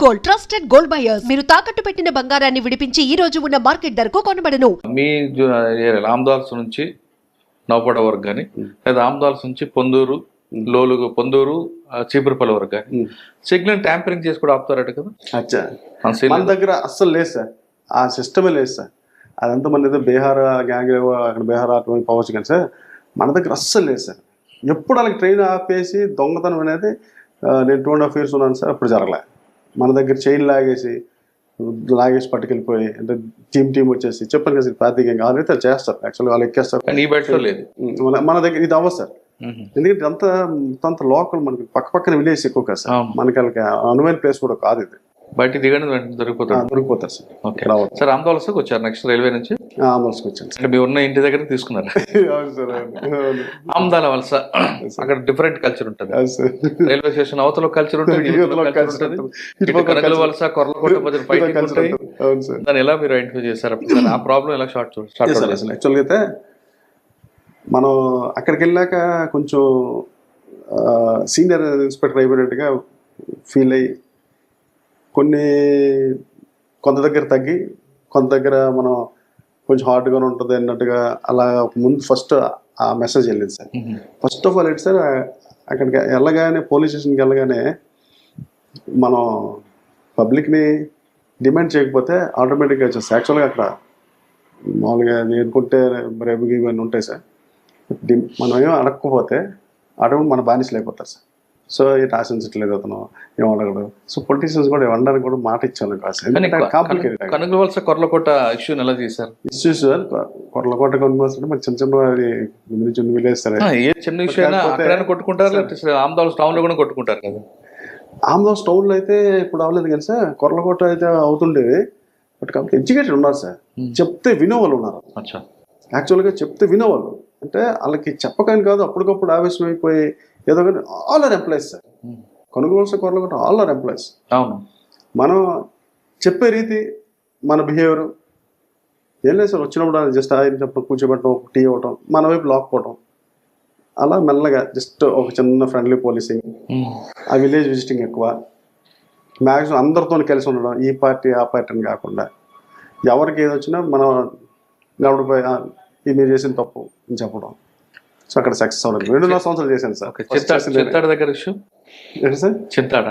Gold, trusted gold buyers. మీరు తాకట్టు పెట్టిన బంగారాన్ని విడిపించి ఈ రోజు ఉన్న మార్కెట్ ధరకు కొనబడను. మీ రామదాల్స్ నుంచి నవపడ వరకు కానీ లేదా రామదాల్స్ నుంచి పొందూరు లోలుగు పొందూరు చీపురుపల్లి వరకు కానీ సిగ్నల్ ట్యాంపరింగ్ చేసి కూడా ఆపుతారట కదా. అచ్చా, మన దగ్గర అస్సలు లేదు సార్, ఆ సిస్టమే లేదు సార్. అదంతా మన ఏదో బీహార్ గ్యాంగ్ అక్కడ బీహార్ అటువంటి పోవచ్చు కానీ సార్, మన దగ్గర అస్సలు లేదు సార్. ఎప్పుడు వాళ్ళకి ట్రైన్ ఆపేసి దొంగతనం అనేది నేను 2.5 years ఉన్నాను సార్, అప్పుడు జరగలే. మన దగ్గర చైన్ లాగేసి పట్టుకెళ్ళిపోయి అంటే టీం వచ్చేసి చెప్పాను కదా ప్రాతికంగా ఆల్రెడీ చేస్తారు, యాక్చువల్గా వాళ్ళు ఎక్కేస్తారు. మన దగ్గర ఇది అవ్వదు సార్, ఎందుకంటే అంత లోకల్ మనకి పక్కన విలేజ్ ఎక్కువ కదా సార్, మనకి వాళ్ళకి అనువైన ప్లేస్ కూడా కాదు ఇది. బయట దిగండి దొరికిపోతారు సార్. ఓకే సార్, ఆందోళనకు వచ్చారు నెక్స్ట్ రైల్వే నుంచి ఆందోళనకు వచ్చాను సార్. మీ ఉన్న ఇంటి దగ్గర తీసుకున్నారు ఆమ్దాల వలస, అక్కడ డిఫరెంట్ కల్చర్ ఉంటుంది. రైల్వే స్టేషన్ అవతల కల్చర్ ఉంటుంది, కనగల వలస కొర్లకోట మధ్య ఫైటింగ్ ఉంటాయి. దాన్ని ఎలా మీరు ఐడెంటిఫై చేశారు? ఆ ప్రాబ్లం ఎలా స్టార్ట్ యాక్చువల్గా అయితే మనం అక్కడికి వెళ్ళాక కొంచెం సీనియర్ ఇన్స్పెక్టర్ అయిపోయినట్టుగా ఫీల్ అయ్యి కొంత దగ్గర తగ్గి కొంత దగ్గర మనం కొంచెం హార్డ్గానే ఉంటుంది అన్నట్టుగా అలా ముందు ఫస్ట్ ఆ మెసేజ్ వెళ్ళింది సార్. ఫస్ట్ ఆఫ్ ఆల్ ఏంటి సార్, అక్కడికి వెళ్ళగానే పోలీస్ స్టేషన్కి వెళ్ళగానే మనం పబ్లిక్ని డిమాండ్ చేయకపోతే ఆటోమేటిక్గా వచ్చేసి యాక్చువల్గా అక్కడ మామూలుగా అనుకుంటే రేపు ఇవన్నీ ఉంటాయి సార్. మనం ఏమో అడగకపోతే ఆటోమేటిక్ మన బానిసలు అయిపోతారు సార్. సో ఇది ఆశించట్లేదు అతను ఏమడగడు. సో పొలిటీషియన్స్ కూడా ఇవ్వడానికి కూడా మాట ఇచ్చాను కాదు. కనగల వలస కొర్లకోట ఇష్యూని ఎలా చేశారు? ఇష్యూ సార్, కొర్లకోట కొనుగోలు మరి చిన్న విలేజ్ సార్. ఏ చిన్న విషయం కొట్టుకుంటారు, ఆమ్దాల్స్ టౌన్ లో కూడా కొట్టుకుంటారు కదా. ఆమ్దాల్స్ టౌన్ లో అయితే ఇప్పుడు అవ్వలేదు కానీ సార్, కొర్లకోట అయితే అవుతుండేది. బట్ కాబట్టి ఎడ్యుకేటెడ్ ఉన్నారు సార్, చెప్తే వినేవాళ్ళు ఉన్నారు. యాక్చువల్గా చెప్తే వినేవాళ్ళు అంటే వాళ్ళకి చెప్పకని కాదు, అప్పటికప్పుడు ఆవేశం అయిపోయి ఏదో కానీ ఆల్ ఆర్ ఎంప్లాయీస్ సార్. కొనుగోలు కొరలు ఆల్ ఆర్ ఎంప్లాయీస్. అవును, మనం చెప్పే రీతి మన బిహేవియర్ ఏం లేదు సార్. వచ్చినప్పుడు జస్ట్ ఆయన చెప్పడం, కూర్చోబెట్టడం, టీ ఇవ్వటం, మన వైపు లాక్కోవటం, అలా మెల్లగా జస్ట్ ఒక చిన్న ఫ్రెండ్లీ పోలీసింగ్, ఆ విలేజ్ విజిటింగ్ ఎక్కువ, మ్యాక్సిమం అందరితో కలిసి ఉండడం, ఈ పార్టీ ఆ పార్టీ అని కాకుండా ఎవరికి ఏది వచ్చినా మనం గౌడిపోయి ఇది మీరు చేసిన తప్పు అని చెప్పడం. సో అక్కడ సక్సెస్ అవ్వడం 2.5 సంవత్సరాలు చేశాను సార్. చింతాడ దగ్గర ఏంటి సార్? చింతాడ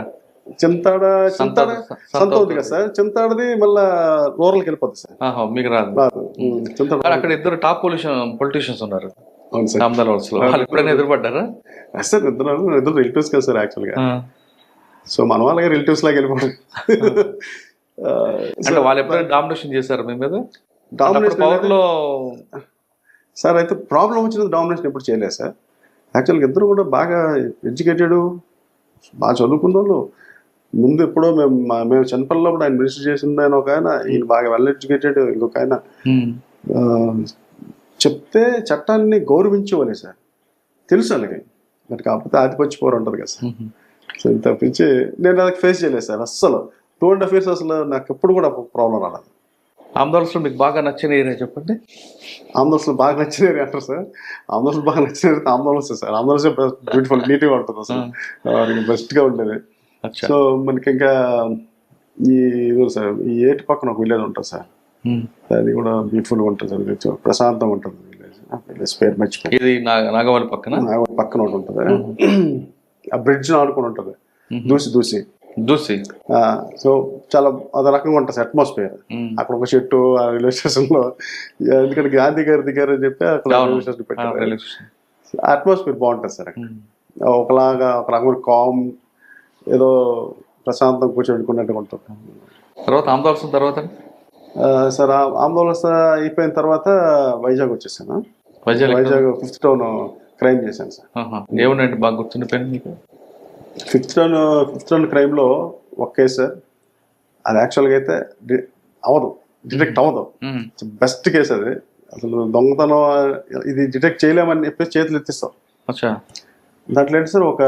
సంత ఉంది కదా సార్, చింతాడది మళ్ళా రూరల్కి వెళ్ళిపోతుంది సార్. మీకు రాదు. అక్కడ ఇద్దరు టాప్ పొలిటీషియన్స్ ఉన్నారు. అవును సార్. ఎప్పుడైనా ఎదురుపడ్డారా సార్? ఇద్దరు రిలేటివ్స్ కదా సార్ యాక్చువల్గా. సో మన వాళ్ళగా రిలేటివ్స్ లాగా వెళ్ళిపోవడం. అంటే వాళ్ళు ఎప్పుడైనా డామినేషన్ చేశారు మీ మీద? డామినేషన్ సార్ అయితే ప్రాబ్లం వచ్చినది డామినేషన్ ఎప్పుడు చేయలేదు సార్. యాక్చువల్గా ఇద్దరు కూడా బాగా ఎడ్యుకేటెడ్, బాగా చదువుకున్న వాళ్ళు. ముందు ఎప్పుడో మేము చిన్నపిల్లల్లో కూడా ఆయన మినిస్టర్ చేసిన ఆయన ఒక ఆయన, ఈయన బాగా వెల్ ఎడ్యుకేటెడ్ ఇంకొక ఆయన. చెప్తే చట్టాన్ని గౌరవించేవాళ్ళే సార్, తెలుసు వాళ్ళకి. బట్ కాకపోతే ఆధిపత్య పోరు ఉంటుంది కదా సార్. సో ఇంత తప్పించి నేను అది ఫేస్ చేయలేదు సార్ అస్సలు. 2.5 years అసలు నాకు ఎప్పుడు కూడా ప్రాబ్లం రాలేదు. ఆందోళనలో మీకు బాగా నచ్చిన ఏరియా చెప్పండి. ఆందోళనలో బాగా నచ్చిన ఏరియా అంటారు సార్. ఆందోళన బాగా నచ్చిన ఏరియా ఆందోళన సార్. ఆందోళన బ్యూటిఫుల్, నీట్గా ఉంటుంది అసలు, బెస్ట్గా ఉండేది. సో మనకి ఇంకా ఈ సార్ ఈ ఏటి పక్కన ఒక విలేజ్ ఉంటుంది సార్, అది కూడా బ్యూటిఫుల్గా ఉంటుంది సార్, ప్రశాంతంగా ఉంటుంది విలేజ్. పేరు మర్చిపోయి ఇది నాగవల్లి పక్కన ఒకటి ఉంటుంది. ఆ బ్రిడ్జ్ ఆడుకుని ఉంటుంది, దూసి. సో చాలా అదే రకంగా ఉంటుంది అట్మాస్ఫియర్. అక్కడ ఒక చెట్టు ఆ రైల్వే స్టేషన్ లో, ఎందుకంటే గాంధీ గారు దిగారు అని చెప్పి అక్కడ రైల్వే స్టేషన్ పెట్టారు. అట్మాస్ఫియర్ బాగుంటుంది సార్. ఒక రకమైన కామ్, ఏదో ప్రశాంతం కూర్చోబెట్టుకున్నట్టుగా ఉంటుంది. తర్వాత ఆందోళన తర్వాత సార్ ఆందోళన అయిపోయిన తర్వాత వైజాగ్ వచ్చేసాను. వైజాగ్ 5th Town క్రైమ్ చేశాను సార్. ఏమన్నాయండి బాగా గుర్తుండిపోయింది మీకు? 5th Town క్రైమ్లో ఒక కేసు సార్. అది యాక్చువల్గా అయితే డిటెక్ట్ అవ్వదు. బెస్ట్ కేసు అది. అసలు దొంగతనం ఇది డిటెక్ట్ చేయలేమని చెప్పేసి చేతులు ఎత్తిస్తాం. దాంట్లో ఏంటి సార్, ఒక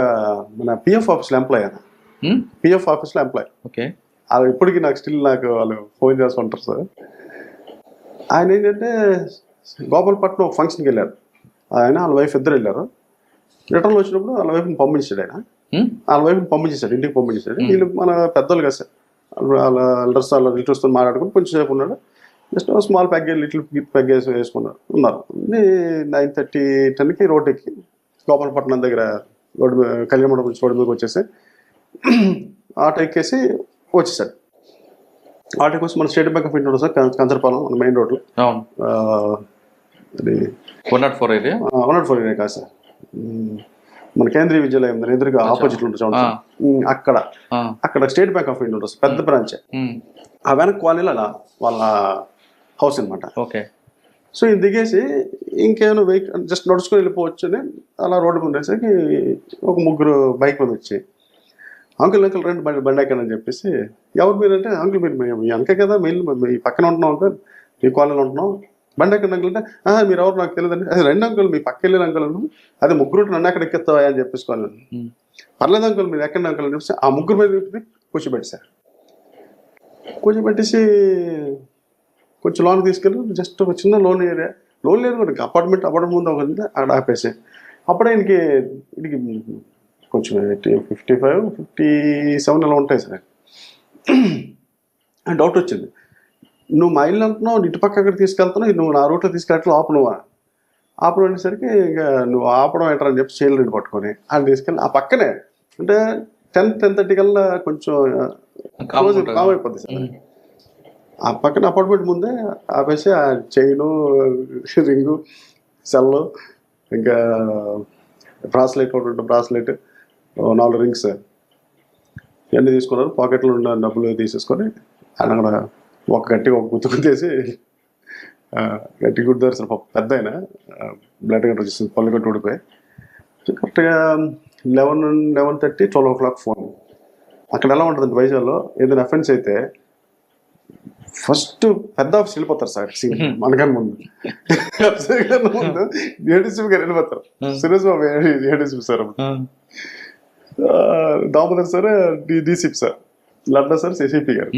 మన పిఎఫ్ ఆఫీస్లో ఎంప్లాయ్ ఆయన. పిఎఫ్ ఆఫీస్లో ఎంప్లాయ్. అది ఇప్పటికీ నాకు వాళ్ళు ఫోన్ చేస్తుంటారు సార్. ఆయన ఏంటంటే గోపాలపట్నం ఒక ఫంక్షన్కి వెళ్ళారు. ఆయన వాళ్ళ వైఫ్ ఇద్దరు వెళ్ళారు. రిటర్న్లో వచ్చినప్పుడు వాళ్ళ వైఫ్ని పంపించాడు. ఆయన వాళ్ళ వైఫ్ని పంపించేశాడు, ఇంటికి పంపించేశాడు. వీళ్ళు మన పెద్దలు కదా సార్, వాళ్ళ ఎల్డర్స్ వాళ్ళ రిలేటివ్స్తో మాట్లాడుకుని కొంచెం సేపు ఉన్నాడు. Just small package little package వేసుకున్నారు ఉన్నారు. 9:30, 10కి రోడ్ ఎక్కి గోపాలపట్నం దగ్గర రోడ్డు కళ్యాణ మండపం నుంచి రోడ్డు మీదకి వచ్చేసి ఆటో ఎక్కేసి వచ్చేసాడు. ఆటోకి వచ్చి మన state bank of India sir Kancharapalem మన మెయిన్ రోడ్లో. అది 104 ఏరియా 104 ఏరియా కాదు సార్, మన కేంద్రీయ విద్యాలయం ఎదురుగా ఆపోజిట్ ఉంటుంది అక్కడ స్టేట్ బ్యాంక్ ఆఫ్ ఇండియా ఉంటుంది పెద్ద బ్రాంచ్. ఆ వెనక కాలనీలో అలా వాళ్ళ హౌస్ అనమాట. ఓకే. సో ఇది దిగేసి ఇంకేమైనా వెహికల్ జస్ట్ నడుచుకొని వెళ్ళిపోవచ్చు అని అలా రోడ్డు మీద ఉండేసరికి ఒక ముగ్గురు బైక్ మీద వచ్చి అంకుల్ రండి బండి ఎక్కడని చెప్పేసి, ఎవరు మీరు అంటే అంకుల్ మీరు మీ అంకే కదా మీ పక్కన ఉంటున్నాం అంకుల్, మీ కాలనీలో ఉంటున్నాం, బండి ఎక్కడ అంకుల్ అంటే మీరు ఎవరు నాకు తెలియదండి. అది రెండు అంకుల్ మీ పక్క వెళ్ళిన అంకుల్ అదే ముగ్గురు నన్ను ఎక్కడ ఎక్కిస్తావా అని చెప్పేసుకోవాలి. పర్లేదు అంకుల్ మీరు ఎక్కడ అంకుల్ అని చెప్పేసి ఆ ముగ్గురు మీద కూర్చోబెట్టేశారు. కూర్చోబెట్టేసి కొంచెం లోన్ తీసుకెళ్ళి జస్ట్ ఒక చిన్న లోన్ ఏరియా, లోన్ లేదు కూడా అపార్ట్మెంట్ ముందు ఒక అక్కడ ఆపేసి అప్పుడే ఇంటికి కొంచెం 55, 57 అలా ఉంటాయి సార్. డౌట్ వచ్చింది, నువ్వు మా ఇల్లు అంటున్నావు, ఇటు పక్క అక్కడ తీసుకెళ్తున్నావు, నువ్వు నా రూట్లో తీసుకెళ్ళట్లు ఆపనువా? ఆపడం అనేసరికి ఇక నువ్వు ఆపడం ఏంటని చెప్పి చైల్డ్ రెడ్డి పట్టుకొని ఆయన తీసుకెళ్ళి ఆ పక్కనే అంటే 10-10:30 కల్లా కొంచెం కామ్ అయిపోద్ది సార్. ఆ పక్కన అపార్ట్మెంట్ ముందే ఆపేసి ఆ చైను, రింగు, సెల్లు, ఇంకా బ్రాస్లెట్, ఒకటి బ్రాస్లెట్, 4 రింగ్స్ ఇవన్నీ తీసుకున్నారు. పాకెట్లో ఉన్న డబ్బులు తీసేసుకొని ఆయన అక్కడ గట్టిగా గుర్తు గుర్తేసి గట్టి గుర్తారు సార్. పెద్ద అయినా బ్లడ్ గట్ట వచ్చేసింది, పళ్ళు గట్టు ఊడిపోయి. కరెక్ట్గా 11:30, 12 o'clock ఫోన్. అక్కడ ఎలా ఉంటుందంటే వైజాగ్లో ఏదైనా అఫెన్స్ అయితే ఫస్ట్ పెద్ద ఆఫీస్ వెళ్ళిపోతారు సార్. మనకన్నా ముందు ఏడీసీపీ గారు వెళ్ళిపోతారు. Suresh Babu ADCP sir, Damodar sir DCP sir, Ladda sir CCP గారు.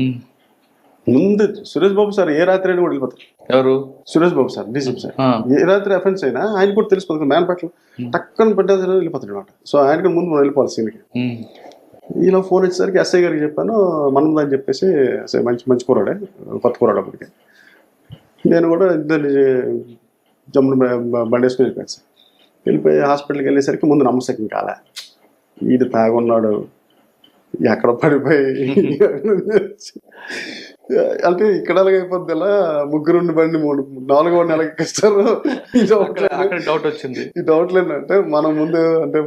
ముందు సురేష్ బాబు సార్ ఏ రాత్రి అయినా కూడా వెళ్ళిపోతారు. ఎవరు? Suresh Babu sir DCP sir. ఏ రాత్రి అఫెన్స్ అయినా ఆయన కూడా తెలిసిపోతుంది, మ్యాన్ పట్ల టక్కన పడ్డ వెళ్ళిపోతాడు అనమాట. సో ఆయనకి ముందు మనం వెళ్ళిపోవాలి సీన్కి. ఈలో ఫోన్ వచ్చేసరికి ఎస్ఐ గారికి చెప్పాను మనం అని చెప్పేసి, మంచి కూరాడే, కొత్త కూరాడు అప్పటికి. నేను కూడా ఇద్దరు జమ్మును బండి వేసుకుని వెళ్ళిపోయాను సార్. వెళ్ళిపోయి హాస్పిటల్కి వెళ్ళేసరికి ముందు నమ్మశక్యం కాలే, ఈడు తాగున్నాడు ఎక్కడ పడిపోయి అంటే ఇక్కడ అయిపోద్ది ఇలా ముగ్గురుండి బండి 4వ నెలకి ఇస్తారు. డౌట్ వచ్చింది. ఈ డౌట్ లేదంటే మనం ముందు అంటే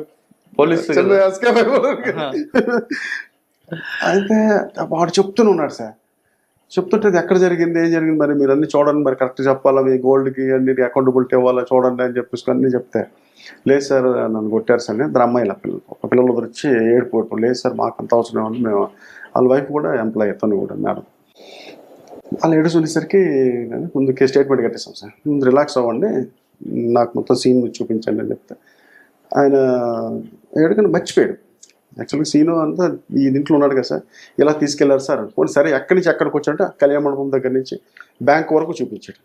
పోలీసు అయితే వాడు చెప్తూనే ఉన్నాడు సార్. చెప్తుంటే ఎక్కడ జరిగింది ఏం జరిగింది మరి మీరు అన్ని చూడండి, మరి కరెక్ట్ చెప్పాలా, మీ గోల్డ్కి అన్ని అకౌంటబిలిటీ ఇవ్వాలా చూడండి అని చెప్పేసి అన్నీ చెప్తే, లేదు సార్ నన్ను కొట్టారు సార్. ఇద్దరు అమ్మాయిల పిల్లలు వచ్చి ఏడుకోవటం, లేదు సార్ మాకు అంత అవసరం ఉంది, మేము వాళ్ళ వైఫ్ కూడా ఎంప్లాయ్ తను కూడా మేడం. వాళ్ళు ఏడుచుకునేసరికి ముందు స్టేట్మెంట్ కట్టేస్తాం సార్, ముందు రిలాక్స్ అవ్వండి, నాకు మొత్తం సీన్ చూపించండి అని చెప్తే ఆయన ఏడుకని మర్చిపోయాడు. యాక్చువల్గా సీను అంతా ఈ దీంట్లో ఉన్నాడు కదా సార్, ఇలా తీసుకెళ్లారు సార్. పోనీ సరే ఎక్కడి నుంచి ఎక్కడికి వచ్చాడంటే కళ్యాణ మండపం దగ్గర నుంచి బ్యాంక్ వరకు చూపించాడు.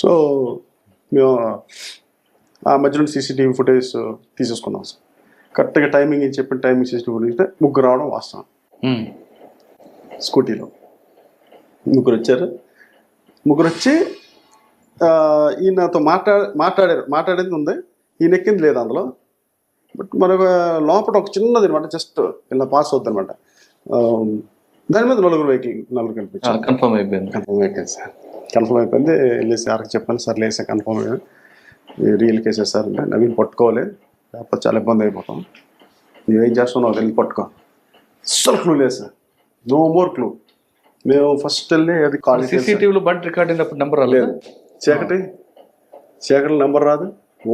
సో మేము ఆ మధ్యలో సీసీటీవీ ఫుటేజ్ తీసేసుకున్నాం సార్. కరెక్ట్గా టైమింగ్ అని చెప్పిన టైమింగ్ సీసీటీవీ ఫుటేజ్ ముగ్గురు రావడం వాస్తవం. స్కూటీలో ముగ్గురు వచ్చారు. ముగ్గురు వచ్చి ఈయనతో మాట్లాడేది ఉంది, ఈయన ఎక్కింది లేదు అందులో. బట్ మరొక లోపల ఒక చిన్నది అనమాట, జస్ట్ ఇలా పాస్ అవుతుంది అనమాట. దాని మీద నలుగురు కనిపించారు. కన్ఫర్మ్ అయిపోయింది సార్. కన్ఫర్మ్ అయిపోయింది. వెళ్ళేసి సార్కి చెప్పాను, సార్ లేదు సార్ కన్ఫర్మ్ అయ్యాను, రియల్ కేసెస్ సార్ అంటే నవీన్ పట్టుకోవాలి, లేకపోతే చాలా ఇబ్బంది అయిపోతాం, నువ్వేం చేస్తున్నావు వెళ్ళి పట్టుకో. అస్సలు క్లూ లేదు సార్, నో మోర్ క్లూ. మేము ఫస్ట్ వెళ్ళి అది కాలేజ్ సీసీటీవీలో బండి రికార్డ్ అయినప్పుడు నెంబర్ రాలేదు, చీకటి నెంబర్ రాదు,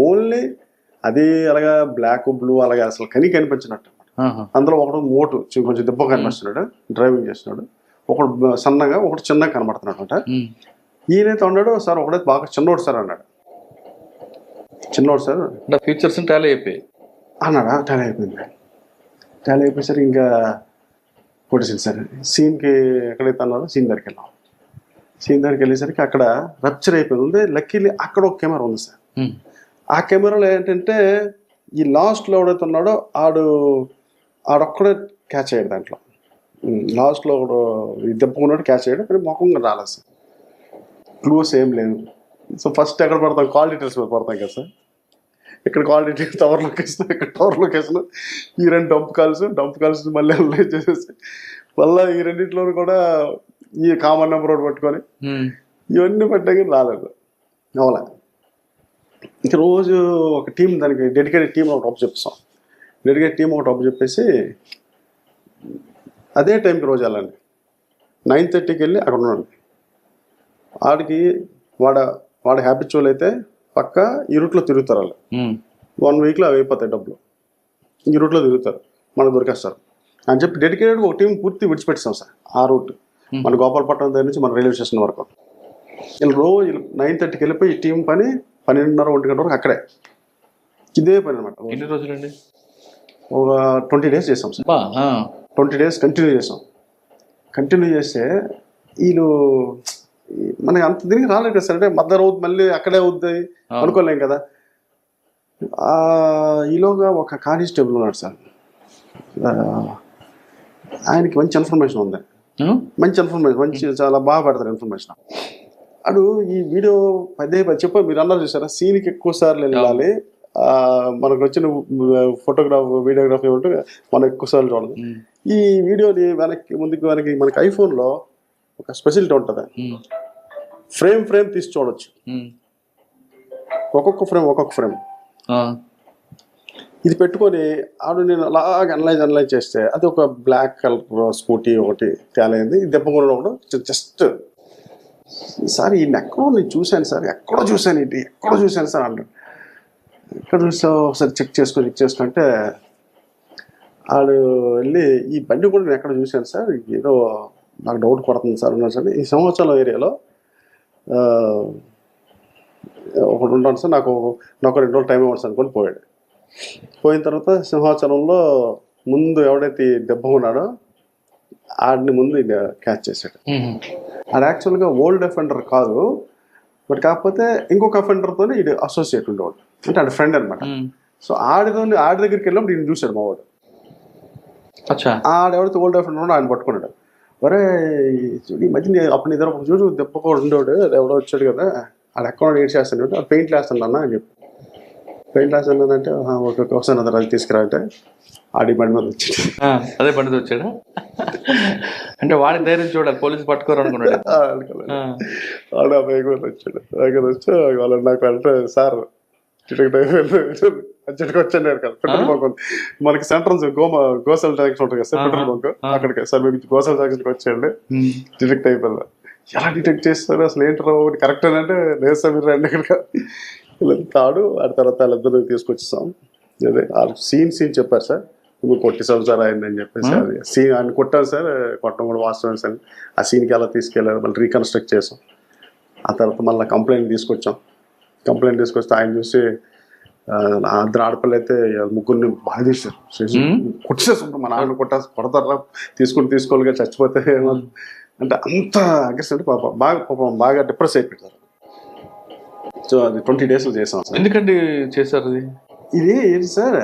ఓన్లీ అది అలాగా బ్లాక్ బ్లూ అలాగే అసలు కనిపించినట్టు. అందులో ఒకడు మోటు కొంచెం దెబ్బ కనిపిస్తున్నాడు, డ్రైవింగ్ చేస్తున్నాడు, ఒకడు సన్నగా ఒకటి చిన్నగా కనబడుతున్నాడు అనమాట. ఈయనైతే ఉన్నాడు సార్, ఒకడైతే బాగా చిన్నోడు సార్ అన్నాడు. చిన్నోడు సార్ ఫీచర్స్ టాలీ అయిపోయి అన్నాడా, టాలీ అయిపోయింది. టాలీ అయిపోయేసరికి ఇంకా కొట్టేసింది సార్. సీన్కి ఎక్కడైతే అన్నారో సీన్ దగ్గరికి వెళ్ళాం. సీన్ దగ్గరికి వెళ్ళేసరికి అక్కడ రప్చర్ అయిపోయింది. లక్కీలీ అక్కడ ఒక కెమెరా ఉంది సార్. ఆ కెమెరాలో ఏంటంటే ఈ లాస్ట్లో ఎవడైతే ఉన్నాడో ఆడొక్కడే క్యాచ్ అయ్యాడు దాంట్లో. లాస్ట్లో దెబ్బకున్నాడు క్యాచ్ చేయడం, కానీ ముఖంగా రాలేదు సార్. క్లూస్ ఏం లేదు. సో ఫస్ట్ ఎక్కడ పడతాం, కాల్ డీటెయిల్స్ మీద పడతాం కదా సార్. ఇక్కడ కాల్ డీటెయిల్స్ టవర్ లొకేషన్, ఇక్కడ టవర్ లొకేషన్, ఈ 2 డంప్ కాల్స్ మళ్ళీ అనలైజ్ చేసేసి మళ్ళీ ఈ రెండింటిలో కూడా ఈ కామన్ నెంబర్ ఒకటి పట్టుకొని ఇవన్నీ పెట్టాక రాలేదు, అవలా. ఇంక రోజు ఒక టీం, దానికి డెడికేటెడ్ టీం ఒకటి అప్పు చెప్తాం. డెడికేటెడ్ టీం ఒకటి అప్పు చెప్పేసి అదే టైంకి రోజు వెళ్ళండి. 9:30కి వెళ్ళి అక్కడ ఉన్నాడు. వాడికి వాడి హ్యాబిచువల్ అయితే పక్క ఈ రూట్లో తిరుగుతారు వాళ్ళు. 1 వీక్లో అవి అయిపోతాయి డబ్బులు. ఈ రూట్లో తిరుగుతారు, మనకు దొరికేస్తారు అని చెప్పి డెడికేటెడ్గా ఒక టీం పూర్తి విడిచిపెట్టాం సార్. ఆ రూట్ మన గోపాలపట్నం దగ్గర నుంచి మన రైల్వే స్టేషన్ వరకు వీళ్ళు రోజు 9:30కి వెళ్ళిపోయి ఈ టీం పని 12:30-1 గంట వరకు అక్కడే. ఇదే పని అనమాట. ఎన్ని రోజులండి? ఒక 20 days చేసాం సార్. 20 days కంటిన్యూ చేసాం. కంటిన్యూ చేస్తే వీళ్ళు మనకి అంత తిరిగి రాలేదు కదా సార్. అంటే మద్దరు అవుతుంది, మళ్ళీ అక్కడే అవుతుంది అనుకోలేం కదా. ఈలోగా ఒక కానిస్టేబుల్ ఉన్నాడు సార్, ఆయనకి మంచి ఇన్ఫర్మేషన్ ఉంది. మంచి చాలా బాగా పెడతారు ఇన్ఫర్మేషన్. అడు ఈ వీడియో పదే చెప్ప మీరు అన్నారు చూసారా, సీన్కి ఎక్కువ సార్లు వెళ్ళాలి, మనకు వచ్చిన వీడియోగ్రఫీ ఉంటే మనం ఎక్కువ సార్లు చూడాలి. ఈ వీడియోని ముందుకు మనకి ఐఫోన్లో ఒక స్పెషాలిటీ ఉంటుంది, ఫ్రేమ్ తీసి చూడొచ్చు. ఒక్కొక్క ఫ్రేమ్ ఇది పెట్టుకొని నేను అలాగ అనలైజ్ చేస్తే అది ఒక బ్లాక్ కలర్ స్కూటీ ఒకటి తేలైంది. దెబ్బ కూడా జస్ట్ సార్ ఈయన నేను చూశాను సార్, ఎక్కడో చూశాను సార్ అంటాడు. ఎక్కడ చూసావు ఒకసారి చెక్ చేసుకుంటే ఆడు వెళ్ళి ఈ బండి కూడా నేను ఎక్కడ చూశాను సార్, ఏదో నాకు డౌట్ కొడుతుంది సార్ అన్నాడు సార్. ఈ సింహాచలం ఏరియాలో ఒకటి ఉంటాను సార్, నాకు 2 రోజులు టైం ఇవ్వండి సార్ అనుకొని పోయాడు. పోయిన తర్వాత సింహాచలంలో ముందు ఎవడైతే దెబ్బ ఉన్నాడో ఆడిని ముందు క్యాచ్ చేశాడు. ఆడు యాక్చువల్గా ఓల్డ్ అఫెండర్ కాదు, బట్ కాకపోతే ఇంకొక అఫెండర్తో ఇది అసోసియేట్ ఉండేవాడు, అంటే ఆడి ఫ్రెండ్ అనమాట. సో ఆడి దగ్గరికి వెళ్ళినప్పుడు ఈయన చూశాడు మా వాడు. ఆడెవడైతే ఓల్డ్ అఫెండర్ ఉన్నాడో ఆయన పట్టుకున్నాడు. వరే ఈ మధ్య అప్పుడు నీ దగ్గర చూడు దెబ్బ కూడా ఉండేవాడు, ఎవడో వచ్చాడు కదా, ఆడ అకౌంట్ ఏడ్ చేస్తాను, ఆ పెయింట్ వేస్తాను అన్న అని చెప్పి. పెయింట్ వేస్తానంటే ఒకసారి అతను అది తీసుకురా అంటే ఆడి బండి మీద వచ్చాడు. అదే బండి వచ్చాడు అంటే వాడి ధైర్యం చూడాలి, పోలీసు పట్టుకోరు అనుకున్నాడు. ఆడ బైక్ మీద వచ్చాడు. వచ్చి వాళ్ళు నాకు అంటే సార్ అచ్చటికి వచ్చాను కదా పెట్రోల్ బంక్, మనకి సెంటర్ గోసల్ ట్యాక్స్ ఉంటుంది కదా సార్, పెట్రోల్ బంక్ అక్కడికి సార్ మీకు గోసల్ ట్యాక్స్కి వచ్చాయండి. డిటెక్ట్ అయిపోయింది. ఎలా డిటెక్ట్ చేస్తారు అసలు ఏంటో ఒకటి కరెక్ట్ అని అంటే లేదు సార్ మీరు రండి ఇక్కడికి తాడు. ఆ తర్వాత వాళ్ళిద్దరు తీసుకొచ్చేసాం. అదే సీన్ చెప్పారు సార్, నువ్వు కొట్టేసావు సార్ ఆయన అని చెప్పేసి. అది సీన్ ఆయన కొట్టాను సార్, కొట్టడం కూడా వాస్తవం సార్. ఆ సీన్కి ఎలా తీసుకెళ్ళారు మళ్ళీ రీకన్స్ట్రక్ట్ చేసాం. ఆ తర్వాత మళ్ళీ కంప్లైంట్ తీసుకొచ్చాం. కంప్లైంట్ తీసుకొస్తే ఆయన చూసి ఇద్దరు ఆడపిల్ల అయితే ముగ్గురిని బాగా తీశారు, కొట్టేసుకుంటాం. మా నాన్న కొడతారా తీసుకోవాలి చచ్చిపోతే అంటే అంత అగ్రెసివ్ అంటే బాగా డిప్రెస్ అయిపోతారు. సో అది 20 days చేసాం సార్. ఎందుకండి చేశారు ఇది ఏంటి సార్,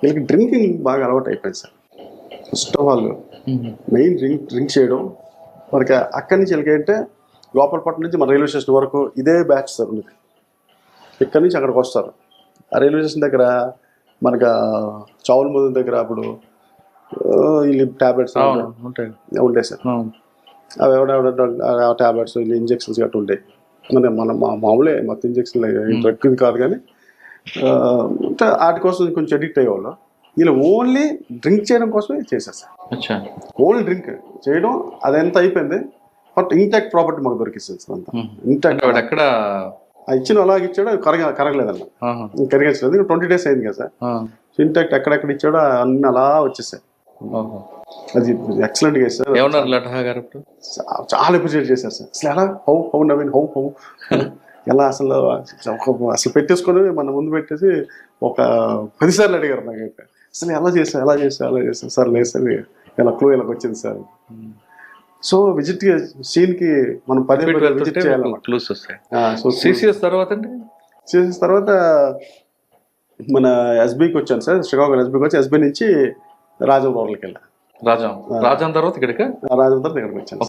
వీళ్ళకి డ్రింకింగ్ బాగా అలవాటు అయిపోయింది sir. First of all main drink చేయడం. మనకి అక్కడి నుంచి వెళ్ళకంటే గోపాలపట్నం నుంచి మన రైల్వే స్టేషన్ వరకు ఇదే బ్యాచ్ సార్ ఉంది. ఇక్కడి నుంచి అక్కడికి వస్తారు. ఆ రైల్వే స్టేషన్ దగ్గర మనకు చావుల ముందు దగ్గర అప్పుడు వీళ్ళు ట్యాబ్లెట్స్ ఉంటాయి సార్. అవి ఎవడెవడ ట్యాబ్లెట్స్ వీళ్ళు ఇంజెక్షన్స్ గట్టు ఉంటాయి. మన మామూలే మొత్తం ఇంజెక్షన్లు డ్రగ్ కాదు, కానీ వాటి కోసం కొంచెం అడిక్ట్ అయ్యేవాళ్ళు. వీళ్ళు ఓన్లీ డ్రింక్ చేయడం కోసమే చేశారు సార్. ఓన్లీ డ్రింక్ చేయడం అదంతా అయిపోయింది. బట్ ఇంటాక్ట్ ప్రాపర్టీ మాకు దొరికిస్తుంది సార్. అంతా ఇంటాక్ట్ ఎక్కడ ఇచ్చిన అలాగే ఇచ్చాడు, కరగలేదన్న కరిగించలేదు. 20 days అయింది కదా సార్. ఇంటాక్ట్ ఎక్కడెక్కడ ఇచ్చాడో అన్నీ అలా వచ్చేసాయి. అది ఎక్సలెంట్ గా సార్. చాలా అప్రిషియేట్ చేశారు సార్. అసలు ఎలా హౌ నవీన్ హౌ ఎలా అసలు పెట్టేసుకొని మన ముందు పెట్టేసి ఒక 10 సార్లు అడిగారు నాకైతే. అసలు ఎలా చేసా సార్. లేదు సార్ ఇలా క్లూ ఇలాగ వచ్చింది సార్. సో సీన్ కి మనం 10 విజిట్ చేయాలన్నమాట. తర్వాత మన ఎస్బీకి వచ్చాను సార్, శ్రీకాకుళం ఎస్బీకి వచ్చి ఎస్బీ నుంచి రాజమౌళికి వెళ్ళా. రాజాం తర్వాత ఇక్కడికి రాజమండ్రి దగ్గరికి వచ్చాను.